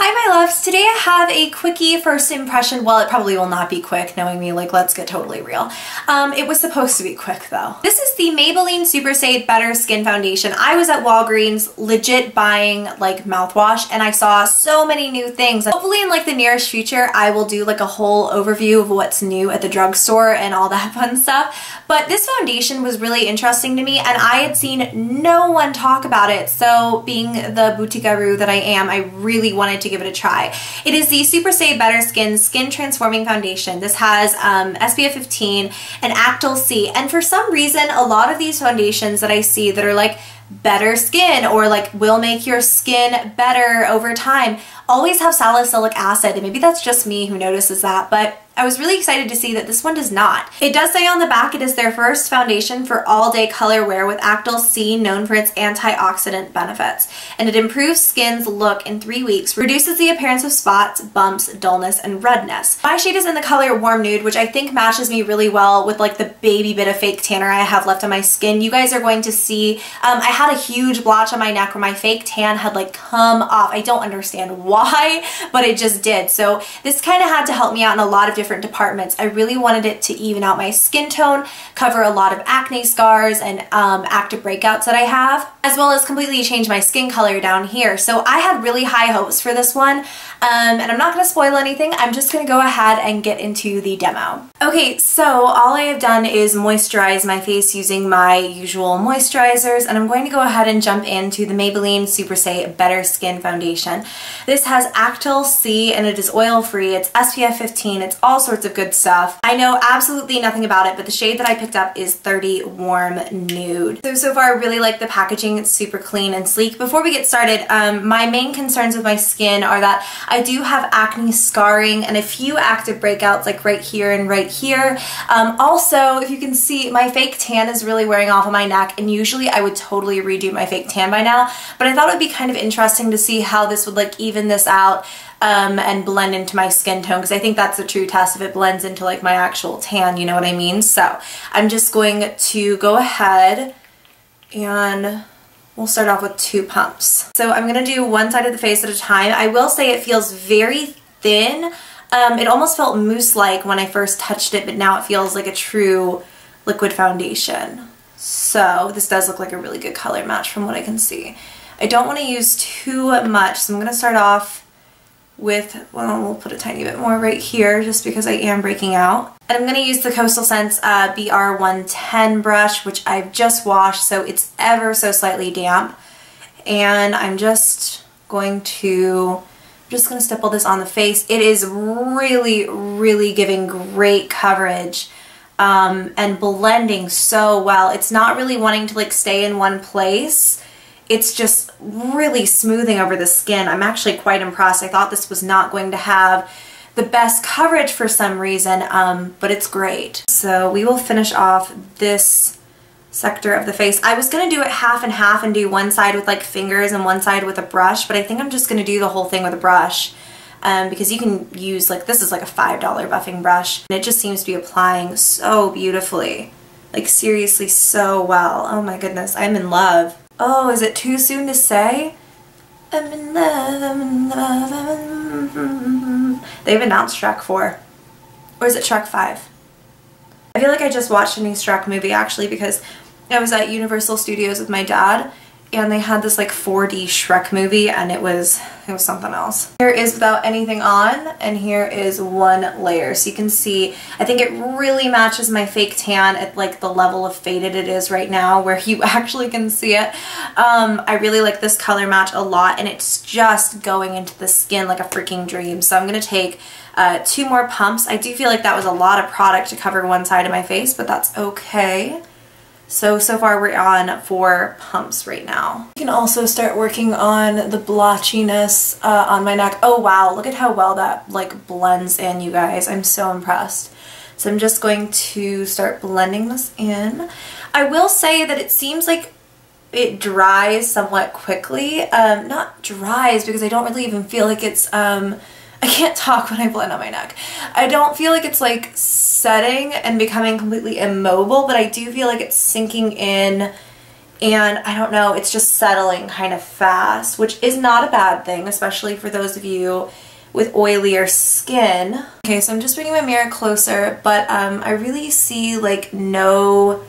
Hi my loves, today I have a quickie first impression. Well, it probably will not be quick, knowing me, like, let's get totally real. It was supposed to be quick though. This is the Maybelline SuperStay Better Skin Foundation. I was at Walgreens legit buying like mouthwash and I saw so many new things. Hopefully in like the nearest future I will do like a whole overview of what's new at the drugstore and all that fun stuff. But this foundation was really interesting to me and I had seen no one talk about it. So being the boutique-aroo that I am, I really wanted to give it a try. It is the SuperStay Better Skin Transforming Foundation. This has SPF 15 and Actyl C, and for some reason a lot of these foundations that I see that are like better skin or like will make your skin better over time always have salicylic acid, and maybe that's just me who notices that, but I was really excited to see that this one does not. It does say on the back it is their first foundation for all-day color wear with Actyl C, known for its antioxidant benefits, and it improves skin's look in 3 weeks, reduces the appearance of spots, bumps, dullness, and redness. My shade is in the color Warm Nude, which I think matches me really well with like the baby bit of fake tanner I have left on my skin. You guys are going to see, I had a huge blotch on my neck where my fake tan had like come off. I don't understand why, but it just did. So this kind of had to help me out in a lot of different departments. I really wanted it to even out my skin tone, cover a lot of acne scars and active breakouts that I have, as well as completely change my skin color down here. So I had really high hopes for this one, and I'm not going to spoil anything. I'm just going to go ahead and get into the demo. Okay, so all I have done is moisturize my face using my usual moisturizers, and I'm going to go ahead and jump into the Maybelline SuperStay Better Skin Foundation. This has Actyl C and it is oil free. It's SPF 15. It's all sorts of good stuff. I know absolutely nothing about it, but the shade that I picked up is 30 Warm Nude. So far I really like the packaging. It's super clean and sleek. Before we get started, my main concerns with my skin are that I do have acne scarring and a few active breakouts like right here and right here. Also, if you can see, my fake tan is really wearing off on my neck, and usually I would totally redo my fake tan by now, but I thought it would be kind of interesting to see how this would like even this out and blend into my skin tone, because I think that's the true test if it blends into like my actual tan, you know what I mean? So I'm just going to go ahead and we'll start off with 2 pumps. So I'm going to do one side of the face at a time. I will say it feels very thin. It almost felt mousse-like when I first touched it, but now it feels like a true liquid foundation. So this does look like a really good color match from what I can see. I don't want to use too much, so I'm going to start off with, well, we'll put a tiny bit more right here just because I am breaking out. And I'm going to use the Coastal Scents BR110 brush, which I've just washed, so it's ever so slightly damp. And I'm just going to stipple this on the face. It is really, really giving great coverage and blending so well. It's not really wanting to like stay in one place. It's just really smoothing over the skin. I'm actually quite impressed. I thought this was not going to have the best coverage for some reason, but it's great. So we will finish off this sector of the face. I was going to do it half and half and do one side with like fingers and one side with a brush, but I think I'm just going to do the whole thing with a brush because you can use like, this is like a $5 buffing brush, and it just seems to be applying so beautifully. Like seriously so well. Oh my goodness, I'm in love. Oh, is it too soon to say? I'm in love, I'm in love, I'm in... They've announced Shrek 4. Or is it Shrek 5? I feel like I just watched a new Shrek movie actually, because I was at Universal Studios with my dad and they had this like 4D Shrek movie, and it was something else. Here is without anything on, and here is one layer. So you can see, I think it really matches my fake tan at like the level of faded it is right now where you actually can see it. I really like this color match a lot, and it's just going into the skin like a freaking dream. So I'm going to take 2 more pumps. I do feel like that was a lot of product to cover one side of my face, but that's okay. So far we're on 4 pumps right now. You can also start working on the blotchiness on my neck. Oh wow, look at how well that like blends in, you guys. I'm so impressed. So I'm just going to start blending this in. I will say that it seems like it dries somewhat quickly. Not dries because I don't really even feel like it's, I can't talk when I blend on my neck. I don't feel like it's like setting and becoming completely immobile, but I do feel like it's sinking in and I don't know, it's just settling kind of fast, which is not a bad thing, especially for those of you with oilier skin. Okay, so I'm just bringing my mirror closer, but I really see like no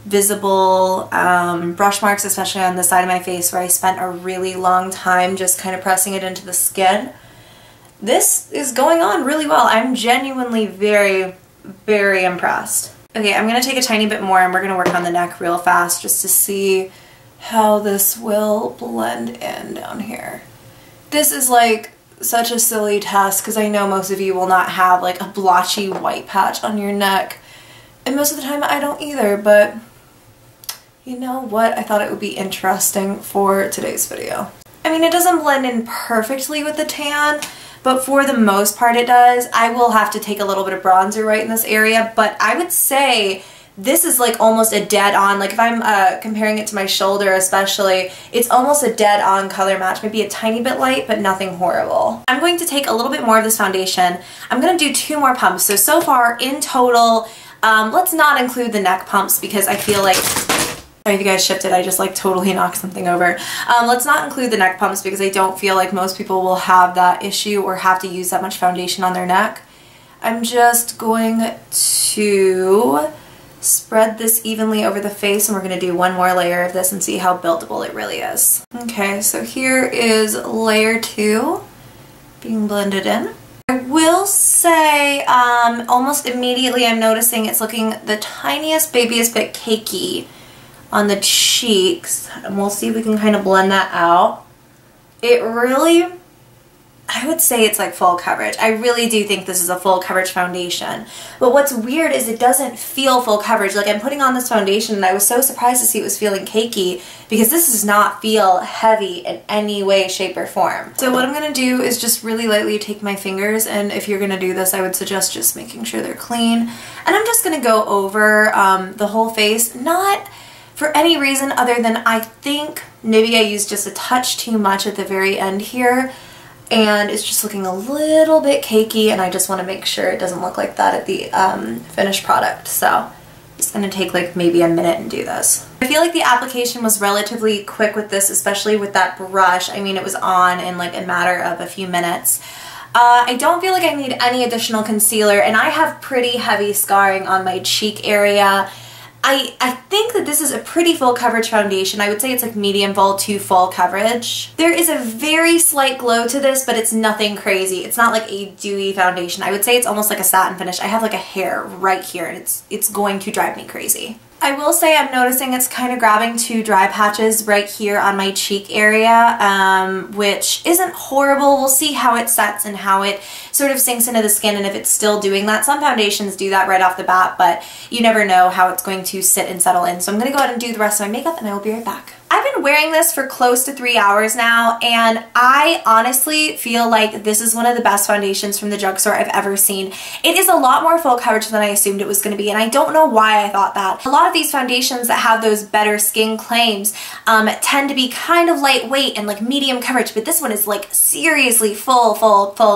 visible brush marks, especially on the side of my face where I spent a really long time just kind of pressing it into the skin. This is going on really well. I'm genuinely very, very impressed. Okay, I'm gonna take a tiny bit more and we're gonna work on the neck real fast just to see how this will blend in down here. This is like such a silly test because I know most of you will not have like a blotchy white patch on your neck. And most of the time I don't either, but you know what? I thought it would be interesting for today's video. I mean, it doesn't blend in perfectly with the tan, but for the most part it does. I will have to take a little bit of bronzer right in this area, but I would say this is like almost a dead on, like if I'm comparing it to my shoulder especially, it's almost a dead on color match, maybe a tiny bit light, but nothing horrible. I'm going to take a little bit more of this foundation. I'm going to do 2 more pumps. So far in total, let's not include the neck pumps because I feel like, sorry if you guys shifted, I just like totally knocked something over. Let's not include the neck pumps because I don't feel like most people will have that issue or have to use that much foundation on their neck. I'm just going to spread this evenly over the face and we're going to do 1 more layer of this and see how buildable it really is. Okay, so here is layer 2 being blended in. I will say almost immediately I'm noticing it's looking the tiniest, babiest bit cakey on the cheeks, and we'll see if we can kind of blend that out. It really, I would say it's like full coverage. I really do think this is a full coverage foundation. But what's weird is it doesn't feel full coverage. Like I'm putting on this foundation and I was so surprised to see it was feeling cakey because this does not feel heavy in any way, shape, or form. So what I'm gonna do is just really lightly take my fingers, and if you're gonna do this, I would suggest just making sure they're clean. And I'm just gonna go over the whole face, not for any reason other than I think maybe I used just a touch too much at the very end here and it's just looking a little bit cakey, and I just want to make sure it doesn't look like that at the finished product. So I'm just going to take like maybe a minute and do this. I feel like the application was relatively quick with this, especially with that brush. I mean, it was on in like a matter of a few minutes. I don't feel like I need any additional concealer, and I have pretty heavy scarring on my cheek area. I think that this is a pretty full coverage foundation. I would say it's like medium full to full coverage. There is a very slight glow to this, but it's nothing crazy. It's not like a dewy foundation. I would say it's almost like a satin finish. I have like a hair right here and it's going to drive me crazy. I will say I'm noticing it's kind of grabbing 2 dry patches right here on my cheek area, which isn't horrible. We'll see how it sets and how it sort of sinks into the skin and if it's still doing that. Some foundations do that right off the bat, but you never know how it's going to sit and settle in. So I'm going to go ahead and do the rest of my makeup and I will be right back. I've been wearing this for close to 3 hours now, and I honestly feel like this is one of the best foundations from the drugstore I've ever seen. It is a lot more full coverage than I assumed it was going to be, and I don't know why I thought that. A lot of these foundations that have those better skin claims tend to be kind of lightweight and like medium coverage, but this one is like seriously full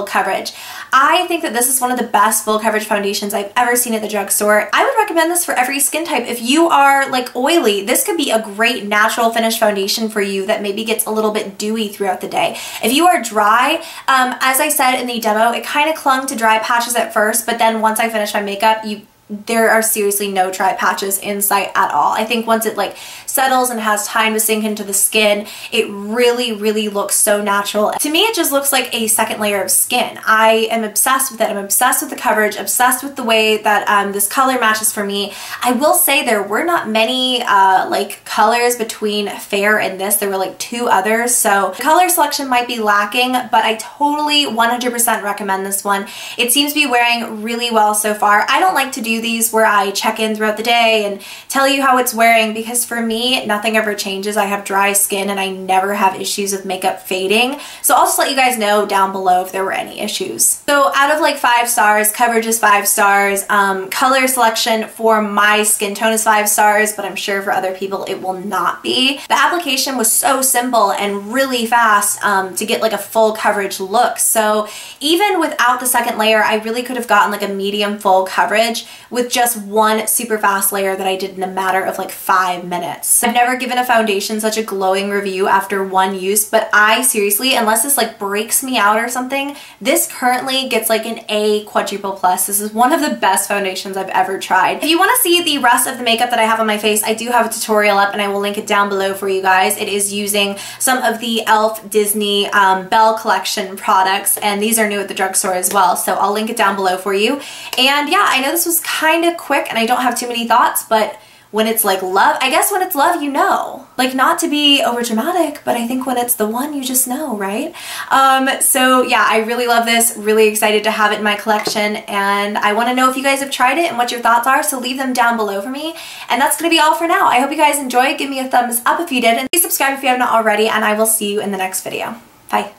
coverage. I think that this is one of the best full coverage foundations I've ever seen at the drugstore. I would recommend this for every skin type. If you are like oily, this could be a great natural finish foundation for you that maybe gets a little bit dewy throughout the day. If you are dry, as I said in the demo, it kind of clung to dry patches at first, but then once I finished my makeup, there are seriously no dry patches in sight at all. I think once it like settles and has time to sink into the skin, it really looks so natural. To me, it just looks like a second layer of skin. I am obsessed with it. I'm obsessed with the coverage, obsessed with the way that this color matches for me. I will say there were not many like colors between fair and this. There were like 2 others, so the color selection might be lacking, but I totally 100% recommend this one. It seems to be wearing really well so far. I don't like to do these where I check in throughout the day and tell you how it's wearing because for me, nothing ever changes. I have dry skin and I never have issues with makeup fading. So I'll just let you guys know down below if there were any issues. So out of like 5 stars, coverage is 5 stars, color selection for my skin tone is 5 stars, but I'm sure for other people it will not be. The application was so simple and really fast to get like a full coverage look. So even without the second layer, I really could have gotten like a medium full coverage with just one super fast layer that I did in a matter of like 5 minutes. this. I've never given a foundation such a glowing review after one use, but I seriously, unless this like breaks me out or something, this currently gets like an A quadruple plus. This is one of the best foundations I've ever tried. If you want to see the rest of the makeup that I have on my face, I do have a tutorial up and I will link it down below for you guys. It is using some of the e.l.f. Disney Belle collection products, and these are new at the drugstore as well, so I'll link it down below for you. And yeah, I know this was kind of quick and I don't have too many thoughts, but when it's like love, I guess when it's love, you know. Like, not to be over dramatic, but I think when it's the one, you just know, right? So yeah, I really love this, really excited to have it in my collection, and I want to know if you guys have tried it and what your thoughts are, so leave them down below for me. And that's gonna be all for now. I hope you guys enjoyed. Give me a thumbs up if you did, and please subscribe if you have not already, and I will see you in the next video. Bye.